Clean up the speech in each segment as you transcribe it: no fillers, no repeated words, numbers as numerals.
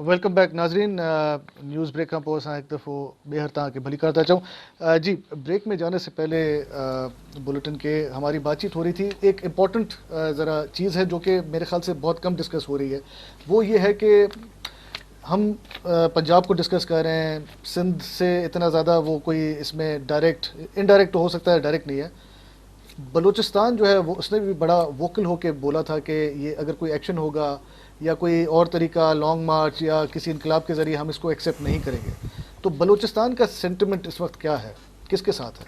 Welcome back ناظرین. News break کا پوسا ایک دفعہ بے ہرتا کہ بھلی کرتا چاہوں. جی بریک میں جانے سے پہلے بلیٹن کے ہماری بات چیت ہو رہی تھی. ایک امپورٹنٹ ذرا چیز ہے جو کہ میرے خیال سے بہت کم ڈسکس ہو رہی ہے. وہ یہ ہے کہ ہم پنجاب کو ڈسکس کر رہے ہیں, سندھ سے اتنا زیادہ وہ کوئی اس میں ڈائریکٹ انڈائریکٹ ہو سکتا ہے, ڈائریکٹ نہیں ہے. بلوچستان جو ہے وہ اس نے بھی بڑا ووکل ہو کے بولا تھا کہ یہ اگر کوئی ایکشن ہوگا یا کوئی اور طریقہ لانگ مارچ یا کسی انقلاب کے ذریعے ہم اس کو ایکسیپٹ نہیں کریں گے. تو بلوچستان کا سینٹیمنٹ اس وقت کیا ہے, کس کے ساتھ ہے؟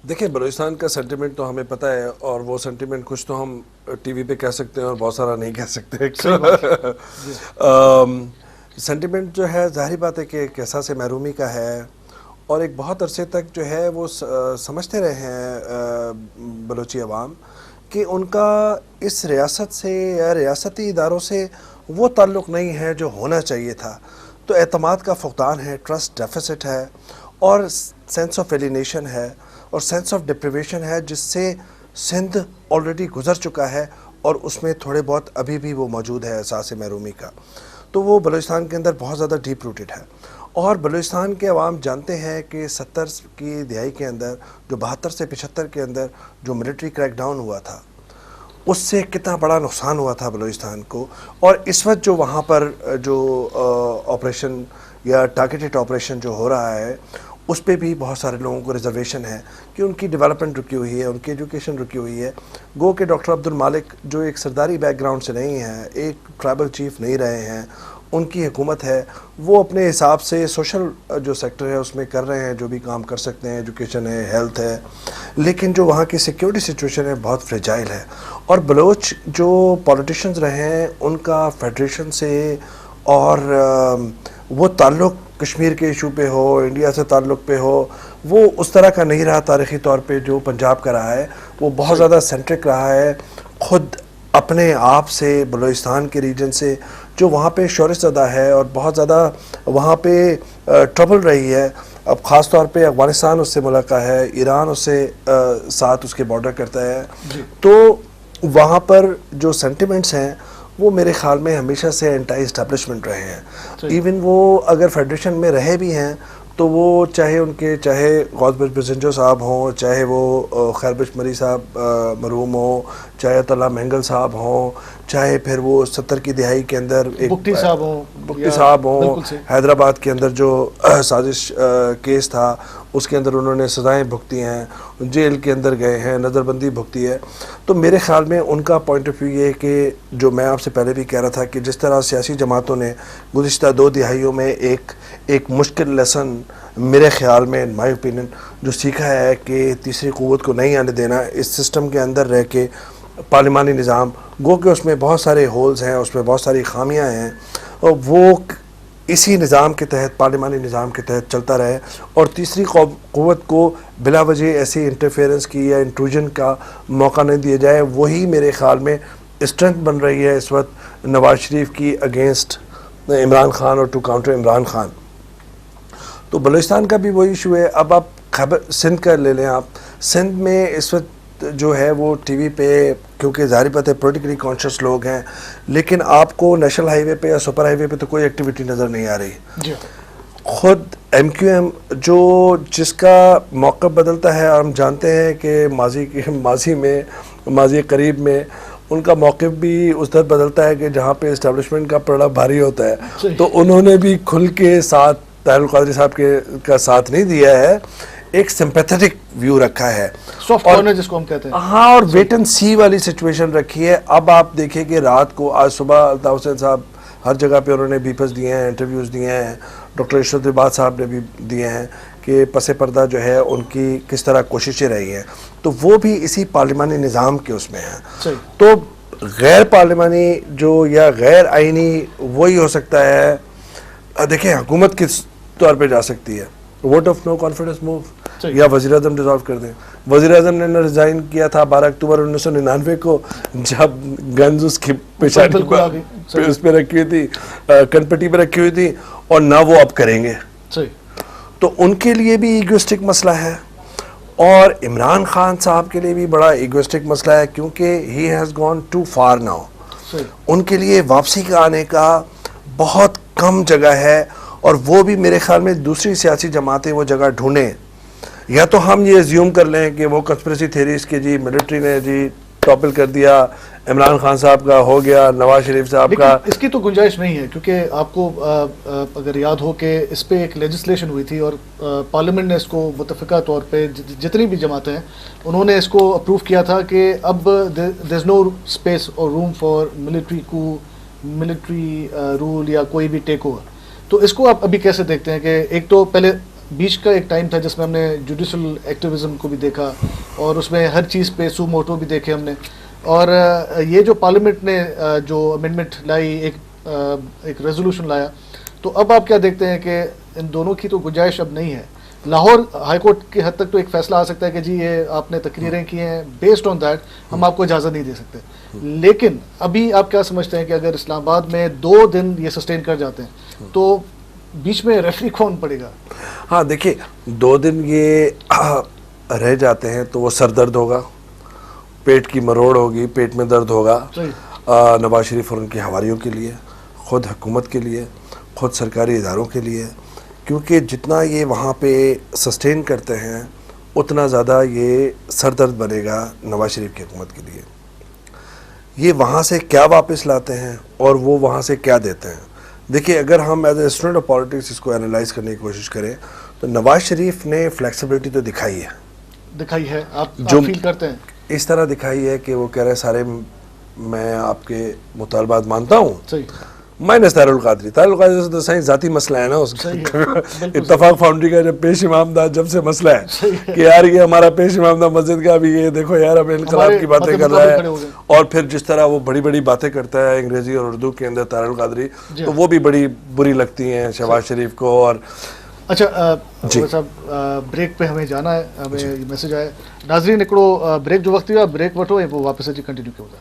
دیکھیں بلوچستان کا سینٹیمنٹ تو ہمیں پتہ ہے, اور وہ سینٹیمنٹ کچھ تو ہم ٹی وی پہ کہہ سکتے ہیں اور بہت سارا نہیں کہہ سکتے. سینٹیمنٹ جو ہے ظاہری بات ہے کہ ایک احساس محرومی کا ہے, اور ایک بہت عرصے تک جو ہے وہ سمجھتے رہے ہیں بلوچی عوام کہ ان کا اس ریاست سے یا ریاستی اداروں سے وہ تعلق نہیں ہے جو ہونا چاہیے تھا. تو اعتماد کا فقدان ہے, ٹرسٹ ڈیفیسٹ ہے, اور سینس آف ایلینیشن ہے, اور سینس آف ڈپریویشن ہے, جس سے سندھ آلریڈی گزر چکا ہے اور اس میں تھوڑے بہت ابھی بھی وہ موجود ہے احساس محرومی کا. تو وہ بلوچستان کے اندر بہت زیادہ ڈیپ روٹڈ ہے. اور بلوچستان کے عوام جانتے ہیں کہ 70 کی دہائی کے اندر جو 72 سے 75 کے اندر جو ملٹری کریک ڈاؤن ہوا تھا, اس سے کتنا بڑا نقصان ہوا تھا بلوچستان کو. اور اس وقت جو وہاں پر جو آپریشن یا ٹارگیٹڈ آپریشن جو ہو رہا ہے, اس پہ بھی بہت سارے لوگوں کو ریزرویشن ہے کہ ان کی ڈیولپمنٹ رکی ہوئی ہے, ان کی ایجوکیشن رکی ہوئی ہے. گو کہ ڈاکٹر عبد المالک جو ایک سرداری بیک گراؤنڈ سے نہیں ہیں, ایک ٹرائبل چیف نہیں رہے ہیں, ان کی حکومت ہے, وہ اپنے حساب سے سوشل جو سیکٹر ہے اس میں کر رہے ہیں جو بھی کام کر سکتے ہیں, ایجوکیشن ہے, ہیلتھ ہے, لیکن جو وہاں کی سیکیورٹی سچویشن ہے بہت فریجائل ہے. اور بلوچ جو پولیٹیشنز رہے ہیں ان کا فیڈریشن سے اور وہ تعلق کشمیر کے ایشو پہ ہو, انڈیا سے تعلق پہ ہو, وہ اس طرح کا نہیں رہا تاریخی طور پہ جو پنجاب کا رہا ہے. وہ بہت زیادہ سینٹرک رہا ہے خود اپنے آپ سے, بلوچستان کے ریجن سے, جو وہاں پہ شورش زدہ ہے اور بہت زیادہ وہاں پہ ٹربل رہی ہے. اب خاص طور پہ افغانستان اس سے ملکہ ہے, ایران اس سے ساتھ اس کے بارڈر کرتا ہے. تو وہاں پر جو سینٹیمنٹس ہیں وہ میرے خیال میں ہمیشہ سے اینٹائی اسٹیبلشمنٹ رہے ہیں. ایون وہ اگر فیڈریشن میں رہے بھی ہیں تو وہ چاہے ان کے چاہے غوث بخش بزنجو صاحب ہوں, چاہے وہ خیر بخش مری صاحب مرحوم ہوں, چاہے عطا مینگل صاحب ہوں, چاہے پھر وہ 70 کی دہائی کے اندر ایک بگٹی صاحب ہوں, حیدرآباد کے اندر جو سازش کیس تھا اس کے اندر انہوں نے سزائیں بھگتی ہیں, جیل کے اندر گئے ہیں, نظر بندی بھگتی ہے. تو میرے خیال میں ان کا پوائنٹ آف ویو یہ ہے کہ جو میں آپ سے پہلے بھی کہہ رہا تھا کہ جس طرح سیاسی جماعتوں نے گزشتہ 2 دہائیوں میں ایک مشکل لیسن میرے خیال میں ان مائی اوپینین جو سیکھا ہے کہ تیسری قوت کو نہیں آنے دینا, اس سسٹم کے اندر رہ کے پارلیمانی نظام, گو کہ اس میں بہت سارے ہولز ہیں, اس میں بہت ساری خامیاں ہیں, اور وہ اسی نظام کے تحت, پارلیمانی نظام کے تحت چلتا رہے, اور تیسری قوت کو بلا وجہ ایسی انٹرفیئرنس کی یا انٹروژن کا موقع نہیں دیا جائے. وہی میرے خیال میں اسٹرینتھ بن رہی ہے اس وقت نواز شریف کی اگینسٹ عمران خان اور ٹو کاؤنٹر عمران خان. تو بلوچستان کا بھی وہی ایشو ہے. اب آپ خیبر سندھ کا لے لیں, آپ سندھ میں اس وقت جو ہے وہ ٹی وی پہ, کیونکہ ظاہری بات ہے پولیٹیکلی کانشیس لوگ ہیں, لیکن آپ کو نیشنل ہائی وے پہ یا سپر ہائی وے پہ تو کوئی ایکٹیویٹی نظر نہیں آ رہی. خود ایم کیو ایم جو جس کا موقف بدلتا ہے, اور ہم جانتے ہیں کہ ماضی قریب میں ان کا موقف بھی اس طرح بدلتا ہے کہ جہاں پہ اسٹیبلشمنٹ کا پڑا بھاری ہوتا ہے, تو انہوں نے بھی کھل کے ساتھ طاہر القادری صاحب کا ساتھ نہیں دیا ہے, ایک سمپیتھیٹک ویو رکھا ہے, سافٹ کارنر جس کو ہم کہتے ہیں. ہاں, اور ویٹ اینڈ سی والی سچویشن رکھی ہے. اب آپ دیکھیں کہ رات کو, آج صبح الطاف حسین صاحب ہر جگہ پہ انہوں نے بیپس دیے ہیں, انٹرویوز دیے ہیں, ڈاکٹر ارشد العباد صاحب نے بھی دیے ہیں کہ پس پردہ جو ہے ان کی کس طرح کوششیں رہی ہیں. تو وہ بھی اسی پارلیمانی نظام کے اس میں ہیں. تو غیر پارلیمانی جو یا غیر آئینی وہی ہو سکتا ہے. دیکھیں حکومت کس طور پہ جا سکتی ہے, vote of no confidence move, یا وزیر اعظم ڈیزالو کر دیں. وزیر اعظم نے ریزائن کیا تھا 12 اکتوبر 1999 کو, جب گنز اس کی پیشانی پہ اس پہ رکھی ہوئی تھی, کنپٹی پہ رکھی ہوئی تھی, اور نہ وہ اب کریں گے. تو ان کے لیے بھی ایگوسٹک مسئلہ ہے, اور عمران خان صاحب کے لیے بھی بڑا ایگوسٹک مسئلہ ہے, کیونکہ he has gone too far now. ان کے لیے واپسی کا آنے کا بہت کم جگہ ہے، اور وہ بھی میرے خیال میں دوسری سیاسی جماعتیں وہ جگہ ڈھونڈیں. یا تو ہم یہ زیوم کر لیں کہ وہ کنسپریسی تھیریز کے جی ملٹری نے جی ٹاپل کر دیا، عمران خان صاحب کا ہو گیا، نواز شریف صاحب کا. لیکن اس کی تو گنجائش نہیں ہے، کیونکہ آپ کو اگر یاد ہو کہ اس پہ ایک لیجسلیشن ہوئی تھی اور پارلیمنٹ نے اس کو متفقہ طور پہ جتنی بھی جماعتیں ہیں انہوں نے اس کو اپروو کیا تھا کہ اب دیر از نو اسپیس اور روم فار ملٹری رول یا کوئی بھی ٹیک اوور. تو اس کو آپ ابھی کیسے دیکھتے ہیں کہ ایک تو پہلے بیچ کا ایک ٹائم تھا جس میں ہم نے جوڈیشل ایکٹیویزم کو بھی دیکھا اور اس میں ہر چیز پہ سو موٹو بھی دیکھے ہم نے، اور یہ جو پارلیمنٹ نے جو امینڈمنٹ لائی، ایک ریزولوشن لایا، تو اب آپ کیا دیکھتے ہیں کہ ان دونوں کی تو گنجائش اب نہیں ہے. لاہور ہائی کورٹ کی حد تک تو ایک فیصلہ آ سکتا ہے کہ جی یہ آپ نے تقریریں کی ہیں، بیسڈ آن دیٹ ہم آپ کو اجازت نہیں دے سکتے. لیکن ابھی آپ کیا سمجھتے ہیں کہ اگر اسلام آباد میں 2 دن یہ سسٹین کر جاتے ہیں تو بیچ میں ریفری کون پڑے گا؟ ہاں دیکھیے 2 دن یہ رہ جاتے ہیں تو وہ سر درد ہوگا، پیٹ کی مروڑ ہوگی، پیٹ میں درد ہوگا نواز شریف اور ان کے حواریوں کے لیے، خود حکومت کے لیے، خود سرکاری اداروں کے لیے، کیونکہ جتنا یہ وہاں پہ سسٹین کرتے ہیں اتنا زیادہ یہ سر درد بنے گا نواز شریف کی حکومت کے لیے. یہ وہاں سے کیا واپس لاتے ہیں اور وہ وہاں سے کیا دیتے ہیں. دیکھیے اگر ہم as a student of politics اس کو انالائز کرنے کی کوشش کریں تو نواز شریف نے فلیکسیبلٹی تو دکھائی ہے، آپ جو فیل کرتے ہیں اس طرح دکھائی ہے کہ وہ کہہ رہے سارے میں آپ کے مطالبات مانتا ہوں، مائنس طاہر القادری سے تو صحیح ذاتی مسئلہ ہے نا اس کا. اتفاق فاؤنڈری کا جب پیش امام دا جب سے مسئلہ ہے کہ یار یہ ہمارا پیش امام دا مسجد کا بھی یہ دیکھو یار اب انقلاب کی باتیں کر رہا ہے، اور پھر جس طرح وہ بڑی بڑی باتیں کرتا ہے انگریزی اور اردو کے اندر طاہر القادری، تو وہ بھی بڑی بری لگتی ہیں شہباز شریف کو. اور اچھا صاحب بریک پہ ہمیں جانا ہے، ہمیں میسج آیا ناظرین نکڑو بریک جو وقت ہوا بریک وٹو وہ واپس جی کنٹینیو کیا ہوگا.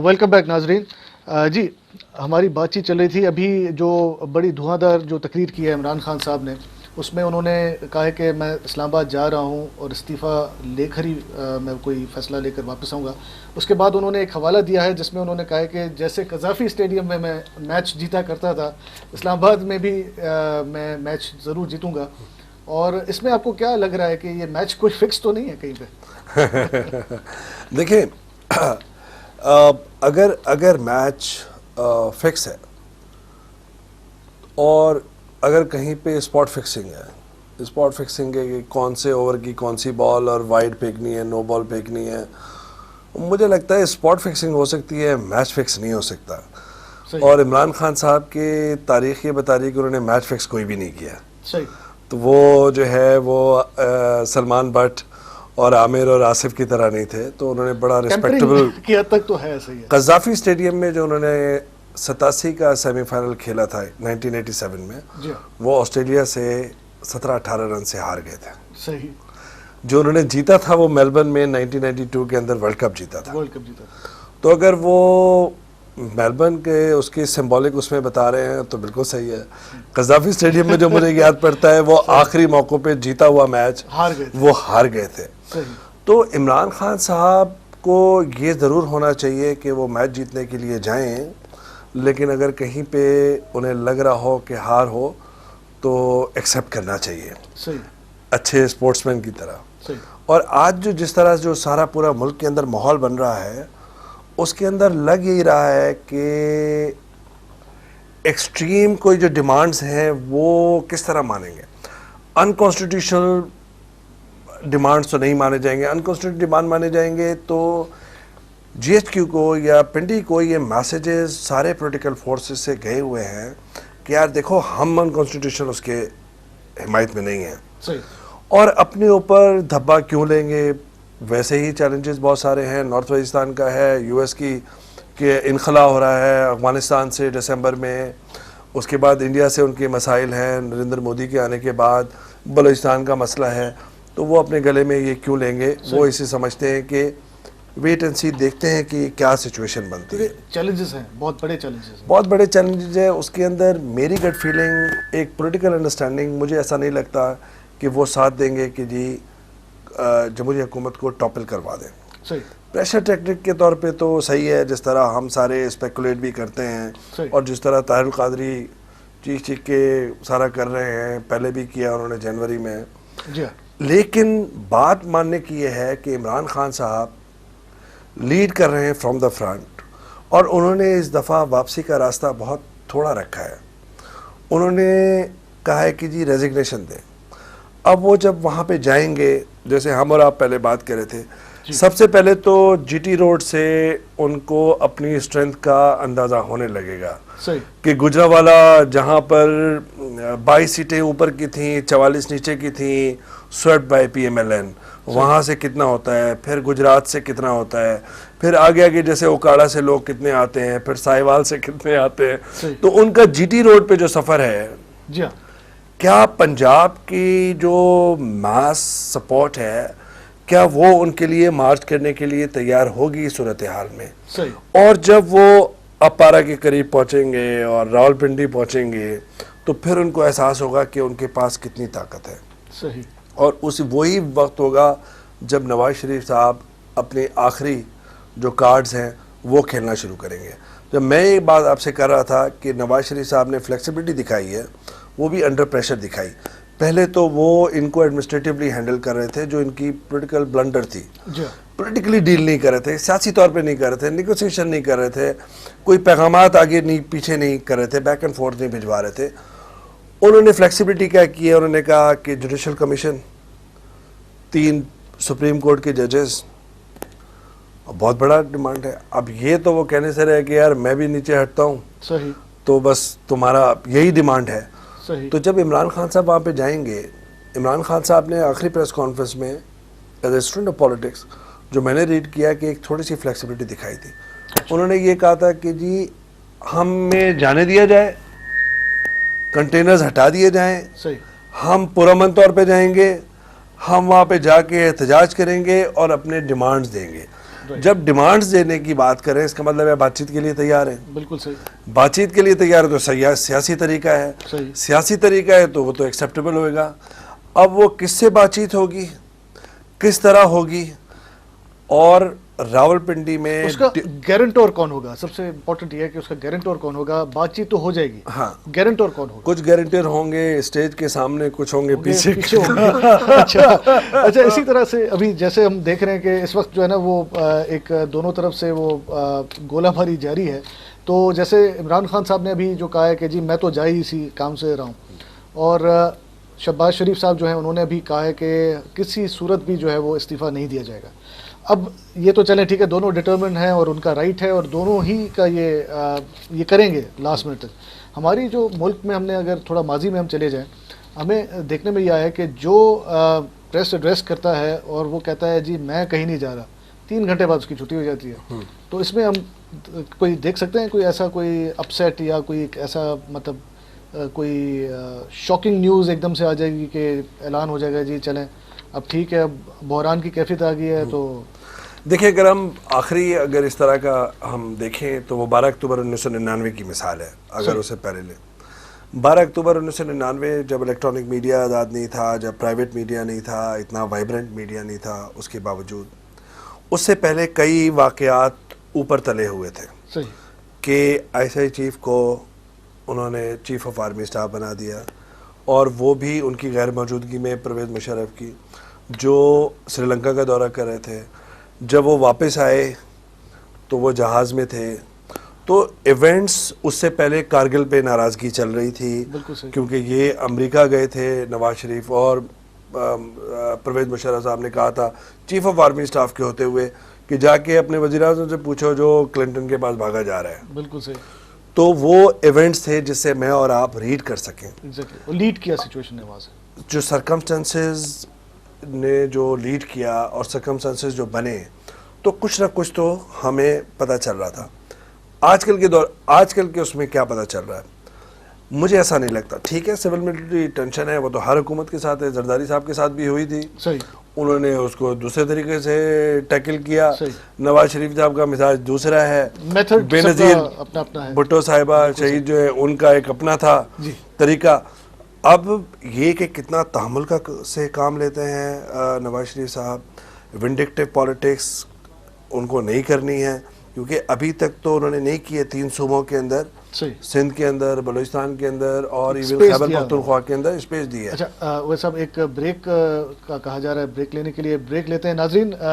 ویلکم بیک ناظرین. جی ہماری بات چیت چل رہی تھی ابھی جو بڑی دھواں دار جو تقریر کی ہے عمران خان صاحب نے، اس میں انہوں نے کہا ہے کہ میں اسلام آباد جا رہا ہوں اور استعفیٰ لے کر ہی میں کوئی فیصلہ لے کر واپس آؤں گا. اس کے بعد انہوں نے ایک حوالہ دیا ہے جس میں انہوں نے کہا ہے کہ جیسے قذافی اسٹیڈیم میں میں میچ جیتا کرتا تھا، اسلام آباد میں بھی میں میچ ضرور جیتوں گا. اور اس میں آپ کو کیا لگ رہا ہے کہ یہ میچ کوئی فکس تو نہیں ہے کہیں پہ؟ دیکھیں اگر میچ فکس ہے اور اگر کہیں پہ اسپاٹ فکسنگ ہے کہ کون سے اوور کی کون سی بال اور وائڈ پھینکنی ہے، نو بال پھینکنی ہے، مجھے لگتا ہے اسپاٹ فکسنگ ہو سکتی ہے، میچ فکس نہیں ہو سکتا. اور عمران خان صاحب کی تاریخ یہ بتا رہی ہے کہ انہوں نے میچ فکس کوئی بھی نہیں کیا. تو وہ جو ہے وہ سلمان بٹ اور عامر اور آصف کی طرح نہیں تھے، تو انہوں نے بڑا ریسپیکٹیبل کی حد تک تو ہے. صحیح ہے. قذافی اسٹیڈیم میں جو انہوں نے 87 کا سیمی فائنل کھیلا تھا 1987 میں، وہ آسٹریلیا سے 17-18 رن سے ہار گئے تھے. صحیح. جو انہوں نے جیتا تھا وہ میلبرن میں 1992 کے اندر ورلڈ کپ جیتا تھا. تو اگر وہ میلبرن کے اس کی سمبولک اس میں بتا رہے ہیں تو بالکل صحیح ہے. قذافی اسٹیڈیم میں جو مجھے یاد پڑتا ہے وہ آخری موقع پہ جیتا ہوا میچ وہ ہار گئے تھے. تو عمران خان صاحب کو یہ ضرور ہونا چاہیے کہ وہ میچ جیتنے کے لیے جائیں، لیکن اگر کہیں پہ انہیں لگ رہا ہو کہ ہار ہو تو ایکسیپٹ کرنا چاہیے اچھے اسپورٹس مین کی طرح. اور آج جو جس طرح جو سارا پورا ملک کے اندر ماحول بن رہا ہے اس کے اندر لگ یہی رہا ہے کہ ایکسٹریم کوئی جو ڈیمانڈز ہیں وہ کس طرح مانیں گے. انکانسٹیٹیوشنل ڈیمانڈز تو نہیں مانے جائیں گے. انکانسٹیٹیوشنل ڈیمانڈ مانے جائیں گے تو جی ایچ کیو کو یا پنڈی کو یہ میسیجز سارے پولیٹیکل فورسز سے گئے ہوئے ہیں کہ یار دیکھو ہم انکانسٹیٹیوشنل اس کے حمایت میں نہیں ہیں، اور اپنے اوپر دھبا کیوں لیں گے. ویسے ہی چیلنجز بہت سارے ہیں، نارتھ وزیرستان کا ہے، یو ایس کی کہ انخلا ہو رہا ہے افغانستان سے دسمبر میں، اس کے بعد انڈیا سے ان کے مسائل ہیں، نریندر مودی کے آنے کے بعد بلوچستان کا مسئلہ ہے. تو وہ اپنے گلے میں یہ کیوں لیں گے؟ وہ اسے سمجھتے ہیں کہ ویٹ اینڈ سی، دیکھتے ہیں کہ کیا سچویشن بنتی ہے. چیلنجز ہیں، بہت بڑے چیلنجز ہیں. بہت بڑے چیلنجز ہیں. اس کے اندر میری گٹ فیلنگ، ایک پولیٹیکل انڈرسٹینڈنگ، مجھے ایسا نہیں لگتا کہ وہ ساتھ دیں گے کہ جی جمہوری حکومت کو ٹاپل کروا دیں. صحیح. پریشر ٹیکٹک کے طور پہ تو صحیح ہے، جس طرح ہم سارے اسپیکولیٹ بھی کرتے ہیں اور جس طرح طاہر القادری چیخ چیخ کے سارا کر رہے ہیں، پہلے بھی کیا انہوں نے جنوری میں. جی. لیکن بات ماننے کی یہ ہے کہ عمران خان صاحب لیڈ کر رہے ہیں فرام دا فرنٹ، اور انہوں نے اس دفعہ واپسی کا راستہ بہت تھوڑا رکھا ہے. انہوں نے کہا ہے کہ جی ریزگنیشن دیں. اب وہ جب وہاں پہ جائیں گے، جیسے ہم اور آپ پہلے بات کر رہے تھے، سب سے پہلے تو جی ٹی روڈ سے ان کو اپنی اسٹرینتھ کا اندازہ ہونے لگے گا کہ گجرانوالہ جہاں پر 22 سیٹیں اوپر کی تھیں، 44 نیچے کی تھیں، swept by P M L N, وہاں سے کتنا ہوتا ہے، پھر گجرات سے کتنا ہوتا ہے، پھر آگے آگے جیسے اوکاڑا سے لوگ کتنے آتے ہیں، پھر سائیوال سے کتنے آتے ہیں. تو ان کا جی ٹی روڈ پہ جو سفر ہے، کیا پنجاب کی جو ماس سپورٹ ہے، کیا وہ ان کے لیے مارچ کرنے کے لیے تیار ہوگی صورتحال میں؟ اور جب وہ اپارا کے قریب پہنچیں گے اور راولپنڈی پہنچیں گے تو پھر ان کو احساس ہوگا کہ ان کے پاس کتنی طاقت ہے. صحیح. اور وہی وقت ہوگا جب نواز شریف صاحب اپنے آخری جو کارڈز ہیں وہ کھیلنا شروع کریں گے. جب میں یہ بات آپ سے کر رہا تھا کہ نواز شریف صاحب نے فلیکسیبلٹی دکھائی ہے، وہ بھی انڈر پریشر دکھائی. پہلے تو وہ ان کو ایڈمنسٹریٹولی ہینڈل کر رہے تھے، جو ان کی پولیٹیکل بلنڈر تھی. پولیٹیکلی ڈیل نہیں کر رہے تھے، سیاسی طور پہ نہیں کر رہے تھے، نیگوسیشن نہیں کر رہے تھے، کوئی پیغامات آگے نہیں پیچھے نہیں کر رہے تھے، بیک اینڈ فورتھ نہیں بھجوا رہے تھے. انہوں نے فلیکسیبلٹی کیا کی ہے؟ انہوں نے کہا کہ جوڈیشل کمیشن، 3 سپریم کورٹ کے ججز، بہت بڑا ڈیمانڈ ہے. اب یہ تو وہ کہنے سے رہے کہ یار میں بھی نیچے ہٹتا ہوں. صحیح. تو بس تمہارا یہی ڈیمانڈ ہے. صحیح. تو جب عمران خان صاحب وہاں پہ جائیں گے، عمران خان صاحب نے آخری پریس کانفرنس میں as a student of politics جو میں نے ریڈ کیا کہ ایک تھوڑی سی فلیکسیبلٹی دکھائی تھی. انہوں نے یہ کہا تھا کہ جی ہمیں جانے دیا جائے، کنٹینرز ہٹا دیے جائیں، ہم پرامن طور پہ جائیں گے، ہم وہاں پہ جا کے احتجاج کریں گے اور اپنے ڈیمانڈز دیں گے. جب ڈیمانڈز دینے کی بات کریں، اس کا مطلب ہے بات چیت کے لیے تیار ہیں. بالکل صحیح. بات چیت کے لیے تیار ہے تو سیاسی طریقہ ہے. سیاسی طریقہ ہے تو وہ تو ایکسیپٹیبل ہوئے گا. اب وہ کس سے بات چیت ہوگی، کس طرح ہوگی، اور راولپنڈی میں اس کا گارنٹور کون ہوگا؟ سب سے امپورٹنٹ یہ ہے کہ اس کا گارنٹور کون ہوگا. بات چیت تو ہو جائے گی، ہاں، گارنٹور کون ہوگا؟ کچھ گارنٹور ہوں گے اسٹیج کے سامنے، کچھ ہوں گے پیچھے. اچھا. اسی طرح سے ابھی جیسے ہم دیکھ رہے ہیں کہ اس وقت جو ہے نا وہ ایک دونوں طرف سے وہ گولہ باری جاری ہے. تو جیسے عمران خان صاحب نے ابھی جو کہا ہے کہ جی میں تو جا ہی اسی کام سے رہا ہوں، اور شہباز شریف صاحب جو ہیں انہوں نے بھی کہا ہے کہ کسی صورت بھی جو ہے وہ استعفیٰ نہیں دیا جائے گا. اب یہ تو چلیں ٹھیک ہے، دونوں ڈٹرمنڈ ہیں اور ان کا رائٹ ہے، اور دونوں ہی کا یہ کریں گے لاسٹ منٹ تک. ہماری جو ملک میں ہم نے اگر تھوڑا ماضی میں ہم چلے جائیں، ہمیں دیکھنے میں یہ آیا ہے کہ جو پریس ایڈریس کرتا ہے اور وہ کہتا ہے جی میں کہیں نہیں جا رہا، 3 گھنٹے بعد اس کی چھٹی ہو جاتی ہے. تو اس میں ہم کوئی دیکھ سکتے ہیں کوئی ایسا کوئی اپسیٹ یا کوئی ایسا مطلب کوئی شاکنگ نیوز ایک دم سے آ جائے گی کہ اعلان ہو جائے گا جی چلیں اب ٹھیک ہے، اب بحران کی کیفیت آ گئی ہے. تو دیکھیں، اگر ہم آخری اگر اس طرح کا ہم دیکھیں تو وہ 12 اکتوبر 1999 کی مثال ہے. اگر اسے پہلے لیں، 12 اکتوبر 1999 جب الیکٹرانک میڈیا آزاد نہیں تھا، جب پرائیویٹ میڈیا نہیں تھا، اتنا وائبرنٹ میڈیا نہیں تھا، اس کے باوجود اس سے پہلے کئی واقعات اوپر تلے ہوئے تھے کہ آئی سی چیف کو انہوں نے چیف آف آرمی اسٹاف بنا دیا، اور وہ بھی ان کی غیر موجودگی میں پرویز مشرف کی، جو سری لنکا کا دورہ کر رہے تھے. جب وہ واپس آئے تو وہ جہاز میں تھے. تو ایونٹس اس سے پہلے کارگل پہ ناراضگی چل رہی تھی کیونکہ یہ امریکہ گئے تھے نواز شریف، اور پرویز مشرف صاحب نے کہا تھا چیف آف آرمی اسٹاف کے ہوتے ہوئے کہ جا کے اپنے وزیر اعظم سے پوچھو جو کلنٹن کے پاس بھاگا جا رہا ہے. بالکل صحیح. تو وہ ایونٹس تھے جس سے میں اور آپ ریڈ کر سکیں لیڈ کیا سچویشن ہے وہاں سے، جو سرکمسٹانسز نے جو لیڈ کیا اور سرکمسٹانسز جو بنے، تو کچھ نہ کچھ تو ہمیں پتہ چل رہا تھا. آج کل کے اس میں کیا پتہ چل رہا ہے؟ مجھے ایسا نہیں لگتا. ٹھیک ہے سول ملٹری ٹینشن ہے, وہ تو ہر حکومت کے ساتھ ہے, زرداری صاحب کے ساتھ بھی ہوئی تھی, صحیح, انہوں نے اس کو دوسرے طریقے سے ٹیکل کیا. صحیح. نواز شریف صاحب کا مزاج دوسرا ہے, میتھڈ بے سب نظیر کا اپنا اپنا ہے. بھٹو صاحبہ شہید جو ہے ان کا ایک اپنا تھا جی, طریقہ. اب یہ کہ کتنا تحمل کا سے کام لیتے ہیں نواز شریف صاحب, ونڈکٹیو پالیٹکس ان کو نہیں کرنی ہے, کیونکہ ابھی تک تو انہوں نے نہیں کیے 3 صوبوں کے اندر, صحیح. سندھ کے اندر, بلوچستان کے اندر اور ایون Space خیبر دیا پختونخوا کے اندر اسپیس دی ہے. اچھا وہ صاحب ایک بریک کا کہا جا رہا ہے, بریک لینے کے لیے بریک لیتے ہیں. ناظرین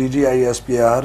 DGISPR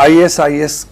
ISIS